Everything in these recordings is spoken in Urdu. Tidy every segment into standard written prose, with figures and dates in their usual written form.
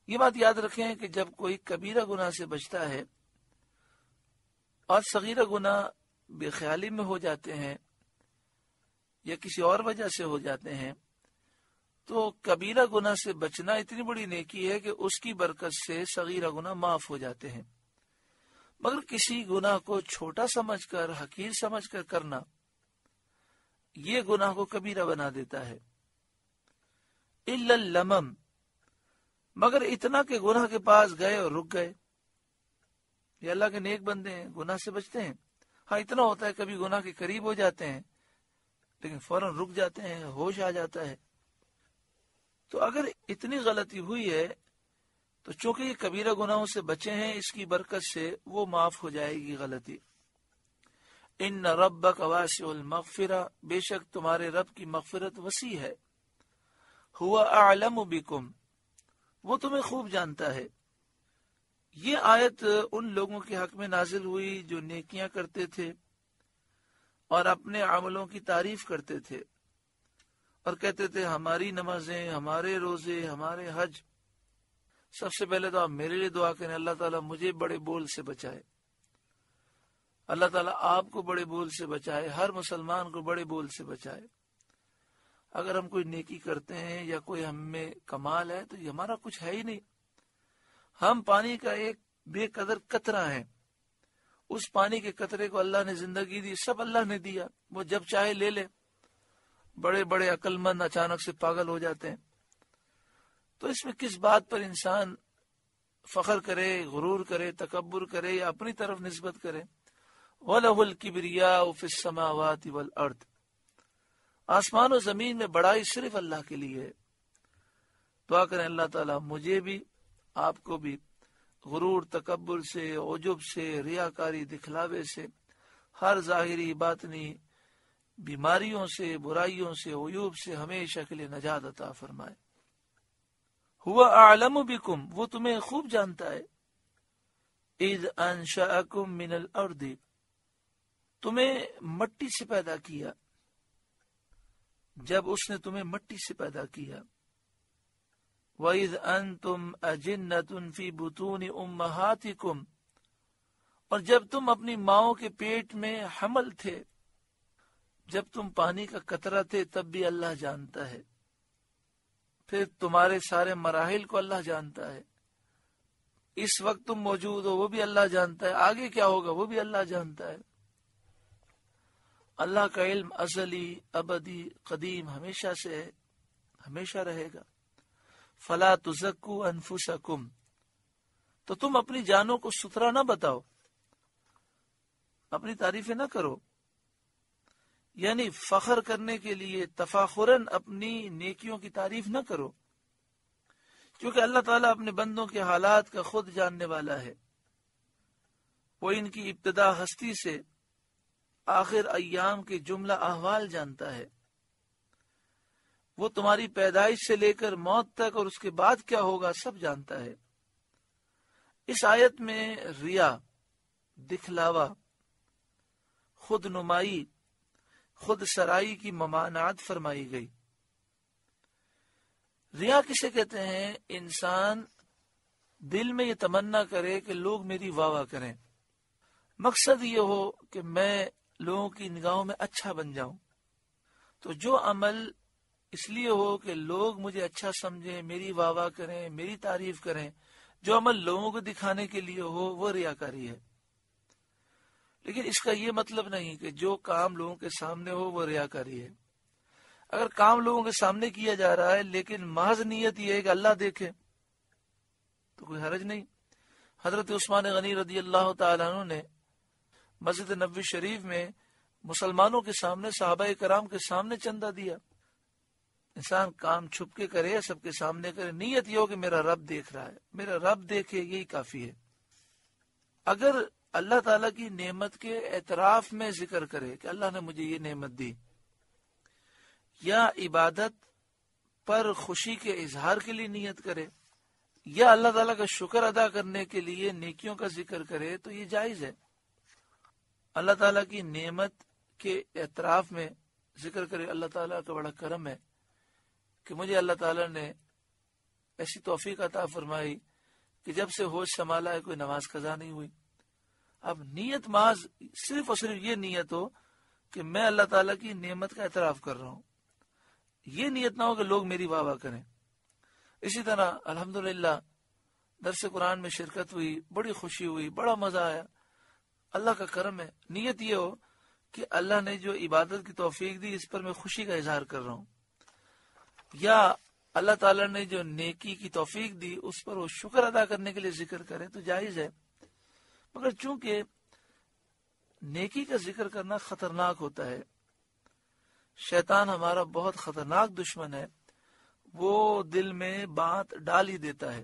یہ بات یاد رکھیں کہ جب کوئی کبیرہ گناہ سے بچتا ہے اور صغیرہ گناہ بے خیالی میں ہو جاتے ہیں یا کسی اور وجہ سے ہو جاتے ہیں، تو کبیرہ گناہ سے بچنا اتنی بڑی نیکی ہے کہ اس کی برکت سے صغیرہ گناہ معاف ہو جاتے ہیں۔ مگر کسی گناہ کو چھوٹا سمجھ کر، حقیر سمجھ کر کرنا، یہ گناہ کو کبیرہ بنا دیتا ہے۔ الا اللمم، مگر اتنا کہ گناہ کے پاس گئے اور رک گئے۔ یہ اللہ کے نیک بندے ہیں، گناہ سے بچتے ہیں، ہاں اتنا ہوتا ہے کبھی گناہ کے قریب ہو جاتے ہیں لیکن فوراً رک جاتے ہیں، ہوش آ جاتا ہے۔ تو اگر اتنی غلطی ہوئی ہے تو چونکہ یہ کبیرہ گناہوں سے بچے ہیں، اس کی برکت سے وہ معاف ہو جائے گی غلطی۔ ان ربک واسع المغفرہ، بے شک تمہارے رب کی مغفرت وسیع ہے۔ هو اعلم بکم، وہ تمہیں خوب جانتا ہے۔ یہ آیت ان لوگوں کے حق میں نازل ہوئی جو نیکیاں کرتے تھے اور اپنے عملوں کی تعریف کرتے تھے اور کہتے تھے ہماری نمازیں، ہمارے روزے، ہمارے حج۔ سب سے پہلے تو آپ میرے لیے دعا کریں، اللہ تعالیٰ مجھے بڑے بول سے بچائے، اللہ تعالیٰ آپ کو بڑے بول سے بچائے، ہر مسلمان کو بڑے بول سے بچائے۔ اگر ہم کوئی نیکی کرتے ہیں یا کوئی ہم میں کمال ہے تو یہ ہمارا کچھ ہے ہی نہیں، ہم پانی کا ایک بے قدر قطرہ ہیں۔ اس پانی کے قطرے کو اللہ نے زندگی دی، سب اللہ نے دیا، وہ جب چاہے لے لے۔ بڑے بڑے عقل مند اچانک سے پاگل ہو جاتے ہیں، تو اس میں کس بات پر انسان فخر کرے، غرور کرے، تکبر کرے یا اپنی طرف نسبت کرے؟ وَلَهُ الْكِبْرِيَاءُ فِي السَّمَاوَاتِ وَالْأَرْضِ، آسمان و زمین میں بڑائی صرف اللہ کے لیے ہے۔ دعا کریں اللہ تعالیٰ مجھے بھی، آپ کو بھی غرور، تکبر سے، عجب سے، ریاکاری، دکھلاوے سے، ہر ظاہری باطنی بیماریوں سے، برائیوں سے، عیوب سے ہمیشہ کے لیے نجات عطا فرمائے۔ هو اعلم بکم، وہ تمہیں خوب جانتا ہے۔ اذ انشأکم من الارض، تمہیں مٹی سے پیدا کیا، جب اس نے تمہیں مٹی سے پیدا کیا۔ وَإِذْ أَنْتُمْ أَجِنَّةٌ فِي بُطُونِ أُمَّهَاتِكُمْ، اور جب تم اپنی ماؤں کے پیٹ میں حمل تھے، جب تم پانی کا قطرہ تھے تب بھی اللہ جانتا ہے، پھر تمہارے سارے مراحل کو اللہ جانتا ہے، اس وقت تم موجود ہو وہ بھی اللہ جانتا ہے، آگے کیا ہوگا وہ بھی اللہ جانتا ہے۔ اللہ کا علم ازلی، ابدی، قدیم، ہمیشہ سے ہے، ہمیشہ رہے گا۔ فلا تزکوا انفسکم، تو تم اپنی جانوں کو ستھرا نہ بتاؤ، اپنی تعریفیں نہ کرو، یعنی فخر کرنے کے لیے تفاخراً اپنی نیکیوں کی تعریف نہ کرو، کیونکہ اللہ تعالیٰ اپنے بندوں کے حالات کا خود جاننے والا ہے۔ وہ ان کی ابتدا ہستی سے آخر ایام کے جملہ احوال جانتا ہے۔ وہ تمہاری پیدائش سے لے کر موت تک اور اس کے بعد کیا ہوگا سب جانتا ہے۔ اس آیت میں ریا، دکھلاوا، خود نمائی، خود سرائی کی ممانعت فرمائی گئی۔ ریا کسے کہتے ہیں؟ انسان دل میں یہ تمنا کرے کہ لوگ میری واہ واہ کریں، مقصد یہ ہو کہ میں لوگوں کی نگاہوں میں اچھا بن جاؤں۔ تو جو عمل اس لیے ہو کہ لوگ مجھے اچھا سمجھیں، میری واہ واہ کریں، میری تعریف کریں، جو عمل لوگوں کو دکھانے کے لیے ہو وہ ریاکاری ہے۔ لیکن اس کا یہ مطلب نہیں کہ جو کام لوگوں کے سامنے ہو وہ ریاکاری ہے۔ اگر کام لوگوں کے سامنے کیا جا رہا ہے لیکن محض نیت یہ ہے کہ اللہ دیکھے تو کوئی حرج نہیں۔ حضرت عثمان غنی رضی اللہ تعالیٰ عنہ نے مسجد نبوی شریف میں مسلمانوں کے سامنے، صحابہ کرام کے سامنے چندہ دیا۔ انسان کام چھپ کے کرے یا سب کے سامنے کرے، نیت یہ ہو کہ میرا رب دیکھ رہا ہے، میرا رب دیکھے، یہی کافی ہے۔ اگر اللہ تعالیٰ کی نعمت کے اعتراف میں ذکر کرے کہ اللہ نے مجھے یہ نعمت دی، یا عبادت پر خوشی کے اظہار کے لیے نیت کرے، یا اللہ تعالیٰ کا شکر ادا کرنے کے لیے نیکیوں کا ذکر کرے تو یہ جائز ہے۔ اللہ تعالیٰ کی نعمت کے اعتراف میں ذکر کرے، اللہ تعالیٰ کا بڑا کرم ہے کہ مجھے اللہ تعالیٰ نے ایسی توفیق عطا فرمائی کہ جب سے ہوش سنبھالا ہے کوئی نماز قضا نہیں ہوئی۔ اب نیت محض صرف اور صرف یہ نیت ہو کہ میں اللہ تعالیٰ کی نعمت کا اعتراف کر رہا ہوں، یہ نیت نہ ہو کہ لوگ میری واہ واہ کریں۔ اسی طرح الحمدللہ درس قرآن میں شرکت ہوئی، بڑی خوشی ہوئی، بڑا مزہ آیا، اللہ کا کرم ہے۔ نیت یہ ہو کہ اللہ نے جو عبادت کی توفیق دی اس پر میں خوشی کا اظہار کر رہا ہوں، یا اللہ تعالیٰ نے جو نیکی کی توفیق دی اس پر وہ شکر ادا کرنے کے لیے ذکر کرے تو جائز ہے۔ مگر چونکہ نیکی کا ذکر کرنا خطرناک ہوتا ہے، شیطان ہمارا بہت خطرناک دشمن ہے، وہ دل میں بات ڈال ہی دیتا ہے،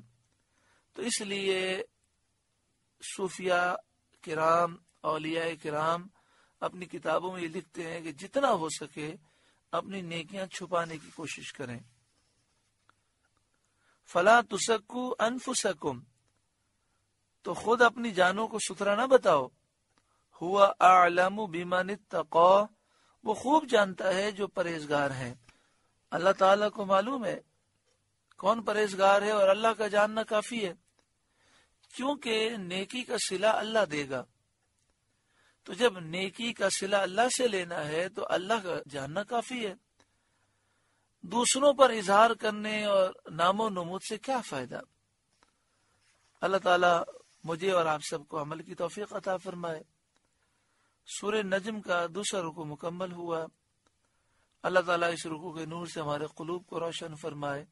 تو اس لیے صوفیاء کرام، اولیاء کرام اپنی کتابوں میں یہ لکھتے ہیں کہ جتنا ہو سکے اپنی نیکیاں چھپانے کی کوشش کریں۔ فلا تسکو انفسکم، تو خود اپنی جانوں کو ستھرا نہ بتاؤ، ہوا اعلم بمن اتقی، وہ خوب جانتا ہے جو پرہیزگار ہیں۔ اللہ تعالیٰ کو معلوم ہے کون پرہیزگار ہے، اور اللہ کا جاننا کافی ہے، کیونکہ نیکی کا صلہ اللہ دے گا۔ تو جب نیکی کا صلہ اللہ سے لینا ہے تو اللہ کا جاننا کافی ہے، دوسروں پر اظہار کرنے اور نام و نمود سے کیا فائدہ۔ اللہ تعالیٰ مجھے اور آپ سب کو عمل کی توفیق عطا فرمائے۔ سورہ نجم کا دوسرا رکوع مکمل ہوا۔ اللہ تعالیٰ اس رکوع کے نور سے ہمارے قلوب کو روشن فرمائے۔